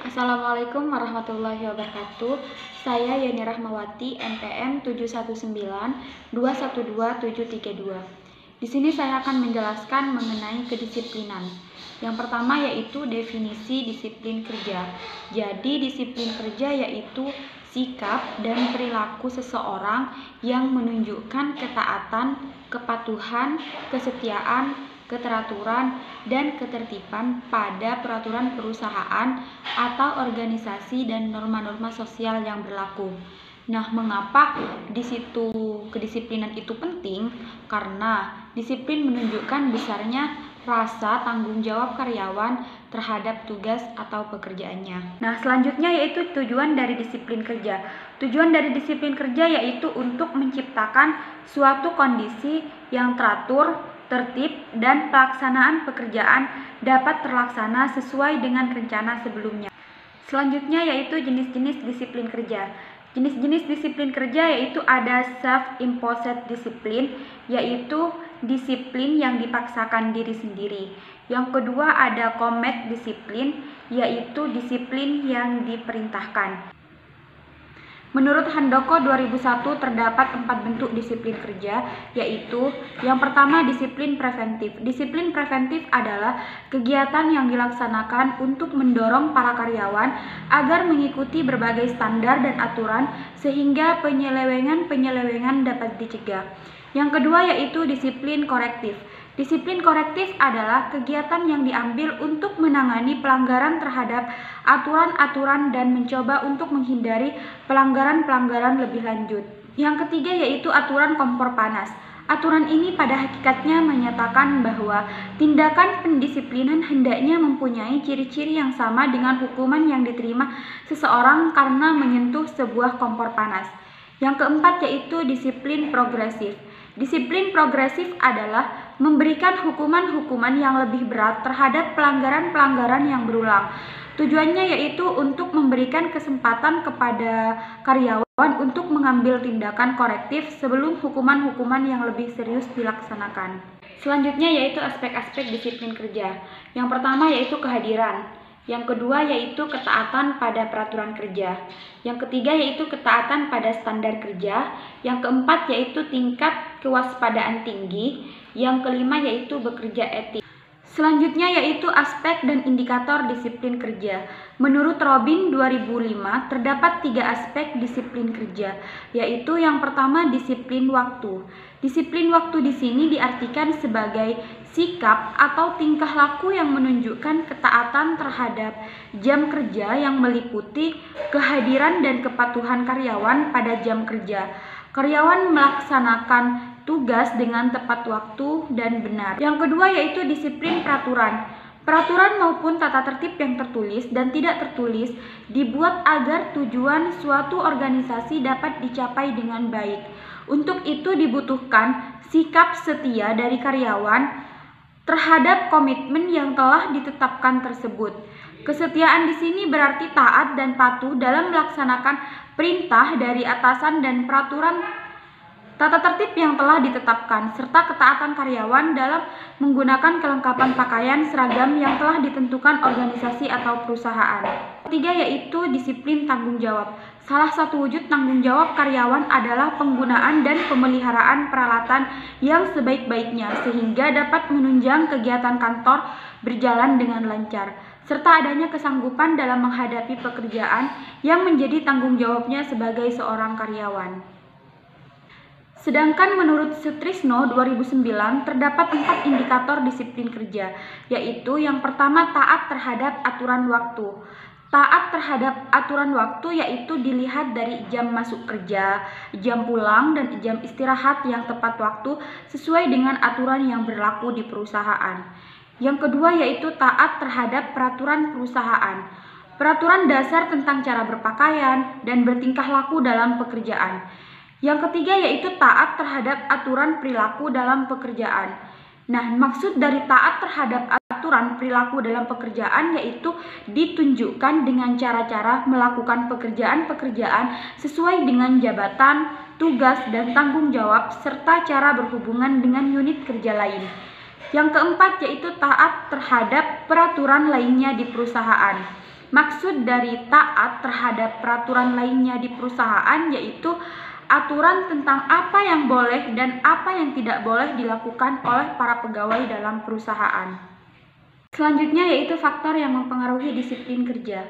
Assalamualaikum warahmatullahi wabarakatuh. Saya Yani Rahmawati, NPM 719212732. Di sini saya akan menjelaskan mengenai kedisiplinan. Yang pertama yaitu definisi disiplin kerja. Jadi disiplin kerja yaitu sikap dan perilaku seseorang yang menunjukkan ketaatan, kepatuhan, kesetiaan, keteraturan, dan ketertiban pada peraturan perusahaan atau organisasi dan norma-norma sosial yang berlaku. Nah, mengapa di situ kedisiplinan itu penting? Karena disiplin menunjukkan besarnya rasa tanggung jawab karyawan terhadap tugas atau pekerjaannya. Nah, selanjutnya yaitu tujuan dari disiplin kerja. Tujuan dari disiplin kerja yaitu untuk menciptakan suatu kondisi yang teratur, tertib, dan pelaksanaan pekerjaan dapat terlaksana sesuai dengan rencana sebelumnya. Selanjutnya yaitu jenis-jenis disiplin kerja. Jenis-jenis disiplin kerja yaitu ada self-imposed disiplin, yaitu disiplin yang dipaksakan diri sendiri. Yang kedua ada command disiplin, yaitu disiplin yang diperintahkan. Menurut Handoko 2001 terdapat 4 bentuk disiplin kerja, yaitu yang pertama disiplin preventif. Disiplin preventif adalah kegiatan yang dilaksanakan untuk mendorong para karyawan agar mengikuti berbagai standar dan aturan sehingga penyelewengan dapat dicegah. Yang kedua yaitu disiplin korektif. Disiplin korektif adalah kegiatan yang diambil untuk menangani pelanggaran terhadap aturan-aturan dan mencoba untuk menghindari pelanggaran-pelanggaran lebih lanjut. Yang ketiga yaitu aturan kompor panas. Aturan ini pada hakikatnya menyatakan bahwa tindakan pendisiplinan hendaknya mempunyai ciri-ciri yang sama dengan hukuman yang diterima seseorang karena menyentuh sebuah kompor panas. Yang keempat yaitu disiplin progresif. Disiplin progresif adalah memberikan hukuman-hukuman yang lebih berat terhadap pelanggaran-pelanggaran yang berulang. Tujuannya yaitu untuk memberikan kesempatan kepada karyawan untuk mengambil tindakan korektif sebelum hukuman-hukuman yang lebih serius dilaksanakan. Selanjutnya yaitu aspek-aspek disiplin kerja. Yang pertama yaitu kehadiran. Yang kedua yaitu ketaatan pada peraturan kerja. Yang ketiga yaitu ketaatan pada standar kerja. Yang keempat yaitu tingkat kewaspadaan tinggi. Yang kelima yaitu bekerja etis. Selanjutnya yaitu aspek dan indikator disiplin kerja. Menurut Robin 2005 terdapat 3 aspek disiplin kerja, yaitu yang pertama disiplin waktu. Disiplin waktu di sini diartikan sebagai sikap atau tingkah laku yang menunjukkan ketaatan terhadap jam kerja yang meliputi kehadiran dan kepatuhan karyawan pada jam kerja. Karyawan melaksanakan tugas dengan tepat waktu dan benar. Yang kedua yaitu disiplin peraturan. Peraturan maupun tata tertib yang tertulis dan tidak tertulis dibuat agar tujuan suatu organisasi dapat dicapai dengan baik. Untuk itu dibutuhkan sikap setia dari karyawan terhadap komitmen yang telah ditetapkan tersebut. Kesetiaan di sini berarti taat dan patuh dalam melaksanakan perintah dari atasan dan peraturan tata tertib yang telah ditetapkan, serta ketaatan karyawan dalam menggunakan kelengkapan pakaian seragam yang telah ditentukan organisasi atau perusahaan. Ketiga yaitu disiplin tanggung jawab. Salah satu wujud tanggung jawab karyawan adalah penggunaan dan pemeliharaan peralatan yang sebaik-baiknya sehingga dapat menunjang kegiatan kantor berjalan dengan lancar, serta adanya kesanggupan dalam menghadapi pekerjaan yang menjadi tanggung jawabnya sebagai seorang karyawan. Sedangkan menurut Sutrisno 2009 terdapat 4 indikator disiplin kerja, yaitu yang pertama taat terhadap aturan waktu. Taat terhadap aturan waktu yaitu dilihat dari jam masuk kerja, jam pulang, dan jam istirahat yang tepat waktu sesuai dengan aturan yang berlaku di perusahaan. Yang kedua yaitu taat terhadap peraturan perusahaan. Peraturan dasar tentang cara berpakaian dan bertingkah laku dalam pekerjaan. Yang ketiga yaitu taat terhadap aturan perilaku dalam pekerjaan. Nah, maksud dari taat terhadap aturan perilaku dalam pekerjaan yaitu ditunjukkan dengan cara-cara melakukan pekerjaan-pekerjaan sesuai dengan jabatan, tugas, dan tanggung jawab, serta cara berhubungan dengan unit kerja lain. Yang keempat yaitu taat terhadap peraturan lainnya di perusahaan. Maksud dari taat terhadap peraturan lainnya di perusahaan yaitu aturan tentang apa yang boleh dan apa yang tidak boleh dilakukan oleh para pegawai dalam perusahaan. Selanjutnya yaitu faktor yang mempengaruhi disiplin kerja.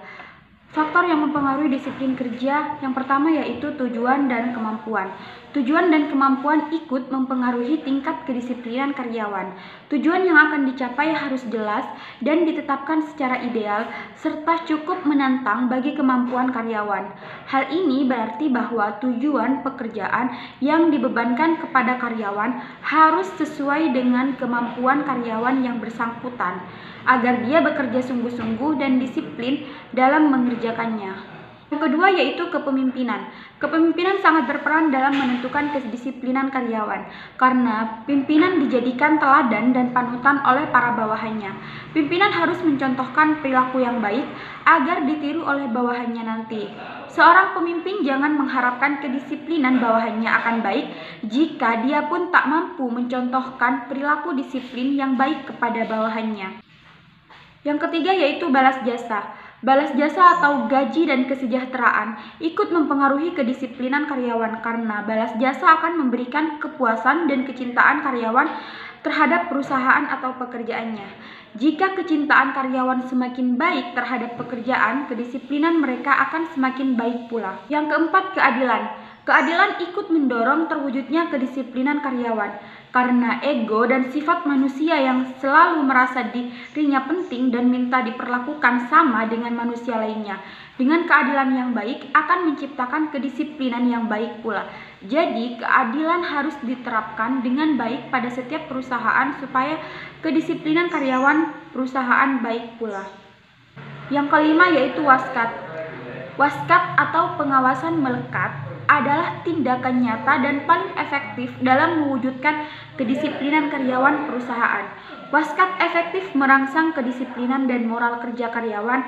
Faktor yang mempengaruhi disiplin kerja yang pertama yaitu tujuan dan kemampuan. Tujuan dan kemampuan ikut mempengaruhi tingkat kedisiplinan karyawan. Tujuan yang akan dicapai harus jelas dan ditetapkan secara ideal serta cukup menantang bagi kemampuan karyawan. Hal ini berarti bahwa tujuan pekerjaan yang dibebankan kepada karyawan harus sesuai dengan kemampuan karyawan yang bersangkutan, agar dia bekerja sungguh-sungguh dan disiplin dalam mengerjakannya. Yang kedua yaitu kepemimpinan. Kepemimpinan sangat berperan dalam menentukan kedisiplinan karyawan, karena pimpinan dijadikan teladan dan panutan oleh para bawahannya. Pimpinan harus mencontohkan perilaku yang baik agar ditiru oleh bawahannya nanti. Seorang pemimpin jangan mengharapkan kedisiplinan bawahannya akan baik jika dia pun tak mampu mencontohkan perilaku disiplin yang baik kepada bawahannya. Yang ketiga yaitu balas jasa. Balas jasa atau gaji dan kesejahteraan ikut mempengaruhi kedisiplinan karyawan karena balas jasa akan memberikan kepuasan dan kecintaan karyawan terhadap perusahaan atau pekerjaannya. Jika kecintaan karyawan semakin baik terhadap pekerjaan, kedisiplinan mereka akan semakin baik pula. Yang keempat, keadilan. Keadilan ikut mendorong terwujudnya kedisiplinan karyawan karena ego dan sifat manusia yang selalu merasa dirinya penting dan minta diperlakukan sama dengan manusia lainnya. Dengan keadilan yang baik akan menciptakan kedisiplinan yang baik pula. Jadi, keadilan harus diterapkan dengan baik pada setiap perusahaan supaya kedisiplinan karyawan perusahaan baik pula. Yang kelima yaitu waskat. Waskat atau pengawasan melekat adalah tindakan nyata dan paling efektif dalam mewujudkan kedisiplinan karyawan perusahaan. Waskat efektif merangsang kedisiplinan dan moral kerja karyawan.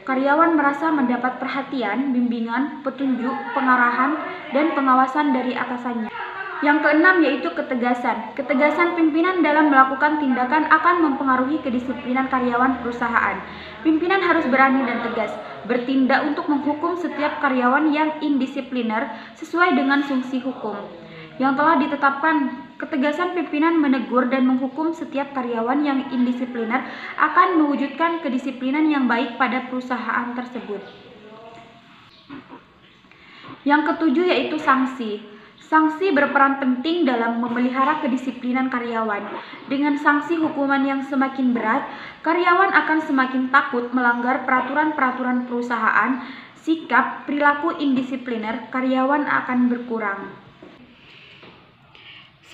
Karyawan merasa mendapat perhatian, bimbingan, petunjuk, pengarahan, dan pengawasan dari atasannya. Yang keenam yaitu ketegasan. Ketegasan pimpinan dalam melakukan tindakan akan mempengaruhi kedisiplinan karyawan perusahaan. Pimpinan harus berani dan tegas bertindak untuk menghukum setiap karyawan yang indisipliner sesuai dengan fungsi hukum yang telah ditetapkan. Ketegasan pimpinan menegur dan menghukum setiap karyawan yang indisipliner akan mewujudkan kedisiplinan yang baik pada perusahaan tersebut. Yang ketujuh yaitu sanksi. Sanksi berperan penting dalam memelihara kedisiplinan karyawan. Dengan sanksi hukuman yang semakin berat, karyawan akan semakin takut melanggar peraturan-peraturan perusahaan. Sikap perilaku indisipliner karyawan akan berkurang.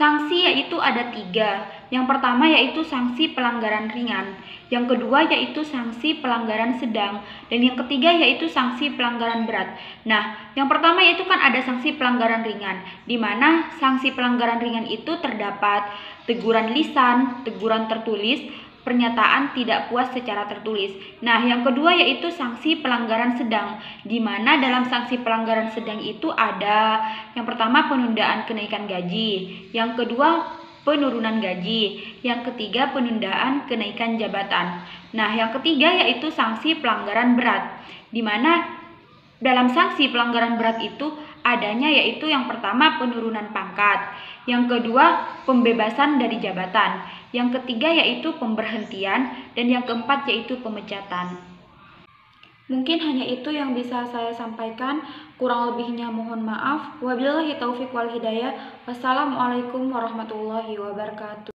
Sanksi yaitu ada 3. Yang pertama yaitu sanksi pelanggaran ringan. Yang kedua yaitu sanksi pelanggaran sedang. Dan yang ketiga yaitu sanksi pelanggaran berat. Nah, yang pertama yaitu kan ada sanksi pelanggaran ringan, di mana sanksi pelanggaran ringan itu terdapat teguran lisan, teguran tertulis, pernyataan tidak puas secara tertulis. Nah, yang kedua yaitu sanksi pelanggaran sedang, di mana dalam sanksi pelanggaran sedang itu ada yang pertama penundaan kenaikan gaji, yang kedua penurunan gaji, yang ketiga penundaan kenaikan jabatan. Nah, yang ketiga yaitu sanksi pelanggaran berat, di mana dalam sanksi pelanggaran berat itu adanya yaitu yang pertama penurunan pangkat, yang kedua pembebasan dari jabatan, yang ketiga yaitu pemberhentian, dan yang keempat yaitu pemecatan. Mungkin hanya itu yang bisa saya sampaikan, kurang lebihnya mohon maaf. Wabillahi taufiq wal hidayah. Wassalamualaikum warahmatullahi wabarakatuh.